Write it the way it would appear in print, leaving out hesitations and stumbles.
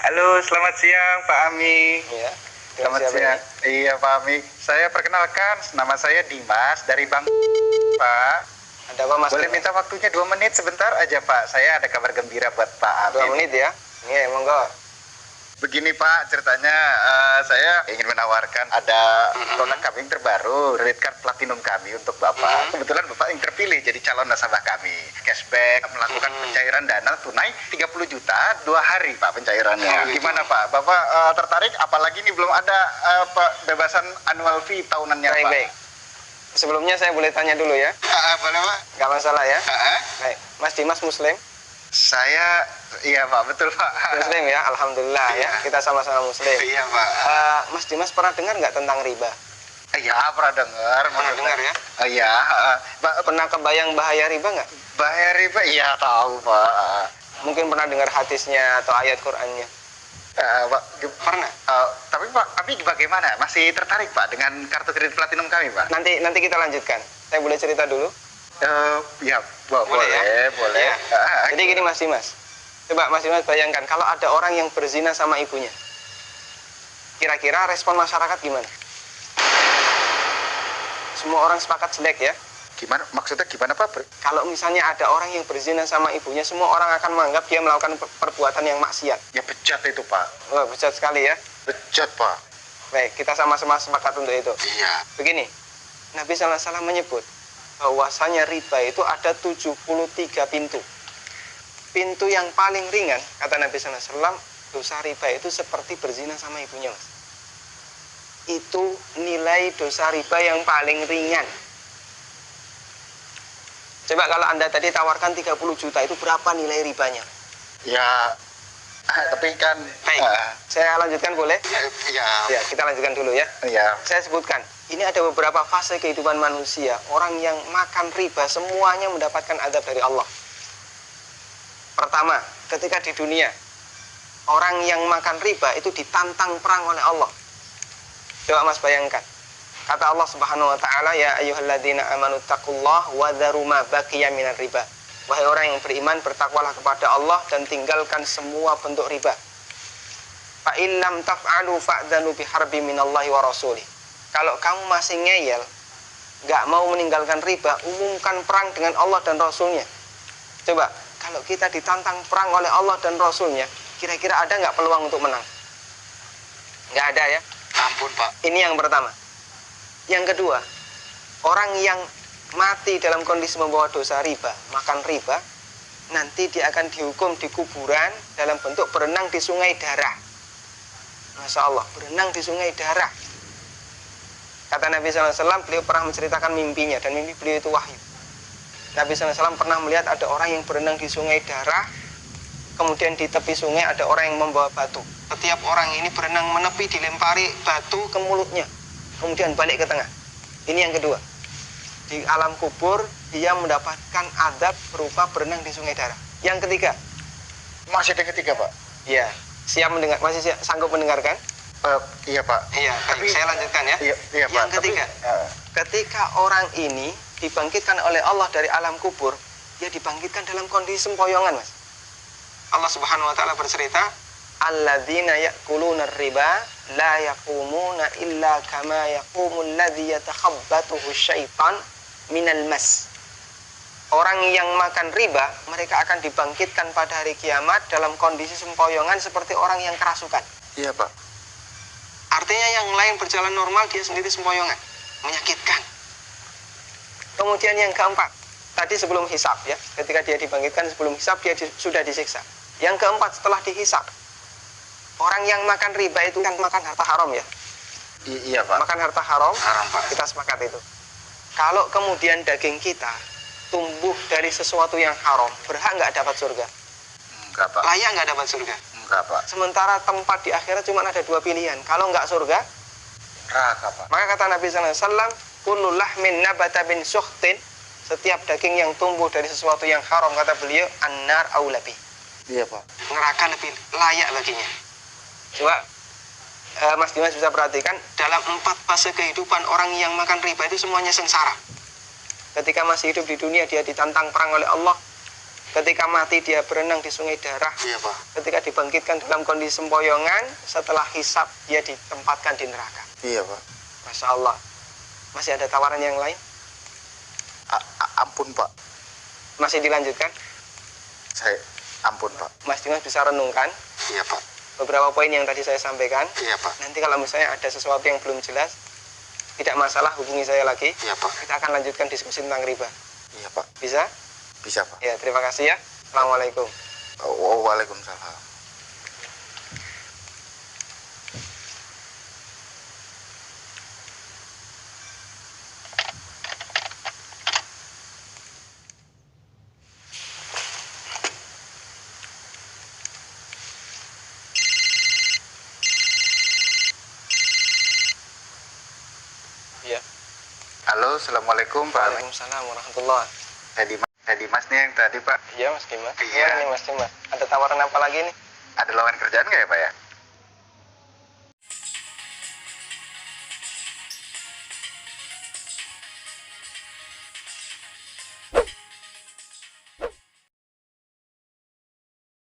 Halo, selamat siang Pak Ami. Ya, Selamat siang. Iya Pak Ami. Saya perkenalkan, nama saya Dimas dari Bang Pak. Ada apa Mas? Boleh minta waktunya 2 menit sebentar aja Pak. Saya ada kabar gembira buat Pak Ami. 2 menit ya? Iya, monggo. Begini Pak, ceritanya saya ingin menawarkan ada produk kami yang terbaru, Red Card Platinum kami untuk Bapak. Kebetulan Bapak yang terpilih jadi calon nasabah kami. Cashback, melakukan pencairan dana tunai 30 juta 2 hari Pak pencairannya. Gimana Pak? Bapak tertarik? Apalagi ini belum ada bebasan annual fee tahunannya Pak. Baik. Sebelumnya saya boleh tanya dulu ya? Boleh Pak? Nggak masalah ya? Baik. Mas Dimas Muslim? Saya, iya Pak, betul Pak. Muslim ya, Alhamdulillah ya. Kita sama-sama Muslim. Iya Pak. Mas Dimas pernah dengar nggak tentang riba? Iya, pernah dengar. Pernah dengar ya? Iya. Pernah kebayang bahaya riba nggak? Bahaya riba, iya tahu Pak. Mungkin pernah dengar hadisnya atau ayat Qur'annya? Pak, Pernah? tapi Pak, tapi bagaimana? Masih tertarik Pak dengan kartu kredit platinum kami Pak? Nanti kita lanjutkan. Saya boleh cerita dulu? Ya, Boleh ya? boleh. Ya. Jadi gini Mas Dimas. Coba Mas Dimas bayangkan kalau ada orang yang berzina sama ibunya. Kira-kira respon masyarakat gimana? Semua orang sepakat jelek ya. Gimana? Maksudnya gimana Pak? Kalau misalnya ada orang yang berzina sama ibunya, semua orang akan menganggap dia melakukan perbuatan yang maksiat. Ya bejat itu Pak. Wah, bejat sekali ya. Bejat Pak. Baik, kita sama-sama sepakat untuk itu. Iya. Begini, Nabi SAW menyebut bahwasanya riba itu ada 73 pintu. Pintu yang paling ringan, kata Nabi SAW, dosa riba itu seperti berzina sama ibunya, Mas. Itu nilai dosa riba yang paling ringan. Coba kalau Anda tadi tawarkan 30 juta, itu berapa nilai ribanya? Ya, tapi kan... Baik, saya lanjutkan boleh? Ya. Ya, kita lanjutkan dulu ya. Ya. Saya sebutkan, ini ada beberapa fase kehidupan manusia. Orang yang makan riba semuanya mendapatkan azab dari Allah. Pertama, ketika di dunia, orang yang makan riba itu ditantang perang oleh Allah. Coba Mas bayangkan. Kata Allah Subhanahu wa taala, ya ayyuhalladzina amanu taqullaha wa dharu ma baqiya minar riba. Wahai orang yang beriman, bertakwalah kepada Allah dan tinggalkan semua bentuk riba. Fa in lam taf'alu fa'dzanu biharbi minallahi wa rasulih. Kalau kamu masih ngeyel, nggak mau meninggalkan riba, umumkan perang dengan Allah dan Rasulnya. Coba, kalau kita ditantang perang oleh Allah dan Rasulnya, kira-kira ada nggak peluang untuk menang? Nggak ada ya? Ampun Pak. Ini yang pertama. Yang kedua, orang yang mati dalam kondisi membawa dosa riba, makan riba, nanti dia akan dihukum di kuburan dalam bentuk berenang di sungai darah. Masya Allah, berenang di sungai darah. Kata Nabi SAW, beliau pernah menceritakan mimpinya, dan mimpi beliau itu wahyu. Nabi SAW pernah melihat ada orang yang berenang di sungai darah, kemudian di tepi sungai ada orang yang membawa batu. Setiap orang ini berenang menepi, dilempari batu ke mulutnya, kemudian balik ke tengah. Ini yang kedua. Di alam kubur, dia mendapatkan azab berupa berenang di sungai darah. Yang ketiga. Masih ada ketiga Pak? Iya. Siap mendengar? Masih sanggup mendengarkan? Iya Pak. Iya, baik. Saya lanjutkan ya. Iya Pak. Yang ketiga, ketika orang ini dibangkitkan oleh Allah dari alam kubur, dia dibangkitkan dalam kondisi sempoyongan, Mas. Allah Subhanahu wa taala bercerita, alladzina ya'kuluna riba la yaqumuna illa kama yaqumul ladzi yatakhabbathu syaitan minal mas. Orang yang makan riba, mereka akan dibangkitkan pada hari kiamat dalam kondisi sempoyongan seperti orang yang kerasukan. Iya Pak. Artinya yang lain berjalan normal, dia sendiri sempoyongan. Menyakitkan. Kemudian yang keempat, tadi sebelum hisab ya, ketika dia dibangkitkan sebelum hisab, dia sudah disiksa. Yang keempat, setelah dihisab, orang yang makan riba itu kan makan harta haram ya. Iya Pak. Makan harta haram, Pak. kita sepakat itu. Kalau kemudian daging kita tumbuh dari sesuatu yang haram, berhak nggak dapat surga? Enggak Pak. Layak nggak dapat surga? Enggak Pak. Sementara tempat di akhirat cuma ada 2 pilihan. Kalau nggak surga, Neraka Pak. maka kata Nabi SAW, kullu lahmin nabata bin suhtin, setiap daging yang tumbuh dari sesuatu yang haram, kata beliau, annar aulabi. Iya Pak. Neraka lebih layak baginya. Coba Mas Dimas bisa perhatikan, dalam 4 fase kehidupan orang yang makan riba itu semuanya sengsara. Ketika masih hidup di dunia, dia ditantang perang oleh Allah, Ketika mati dia berenang di sungai darah. Iya, Pak. Ketika dibangkitkan dalam kondisi sempoyongan, setelah hisab dia ditempatkan di neraka. Iya, Pak. Masya Allah. Masih ada tawaran yang lain? Ampun, Pak. Masih dilanjutkan? Saya ampun, Pak. Mas Dimas bisa renungkan Iya, Pak. beberapa poin yang tadi saya sampaikan. Iya, Pak. Nanti kalau misalnya ada sesuatu yang belum jelas, tidak masalah, hubungi saya lagi. Iya, Pak. Kita akan lanjutkan diskusi tentang riba. Iya, Pak. Bisa? Bisa, Pak. Ya, terima kasih ya. Assalamualaikum. Waalaikumsalam. Ya. Halo, assalamualaikum, Pak. Waalaikumsalam warahmatullahi. Saya Dimas nih yang tadi, Pak. Iya, Mas Dimas. Iya. Gimana nih, Mas Dimas? Ada tawaran apa lagi nih? Ada lowongan kerjaan nggak ya, Pak ya?